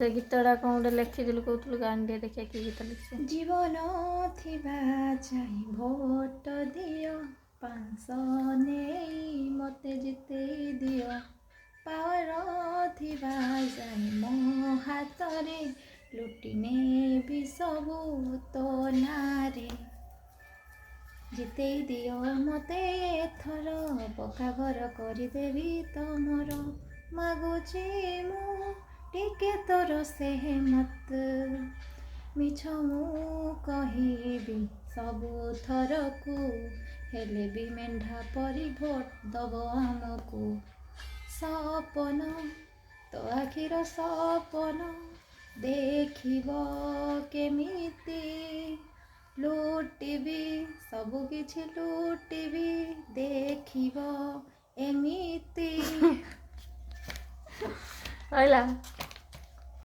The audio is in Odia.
ସେ ଗୀତଟା କ'ଣ ଗୋଟେ ଲେଖିଥିଲୁ କହୁଥିଲୁ ଗାନ ଟିକେ ଦେଖିଆ କି ଗୀତ ଲେଖିଛୁ। ଜୀବନ ଥିବା ଯାଇ ଭୋଟ ଦିଅ 500 ନେଇ ମତେ ଜିତେଇ ଦିଅ ପାୱାର ଥିବା ଯାଇ ମୋ ହାତରେ ଲୁଟି ନେବି ସବୁ ତୋ ନାଁରେ ଜିତେଇ ଦିଅ ମତେ ଏଥର ପକ୍କା ଘର କରିଦେବି ତମର ମାଗୁଛି ମୁଁ ଟିକେ ତୋର ସେହମତ ମିଛ ମୁଁ କହିବି ସବୁ ଥରକୁ ହେଲେ ବି ମେଣ୍ଢା ପରି ଭୋଟ ଦବ ଆମକୁ ସପନ ତୋ ଆଖିର ସପନ ଦେଖିବ କେମିତି ଲୁଟିବି ସବୁ କିଛି ଲୁଟିବି ଦେଖିବ ଏମିତି ରହିଲା।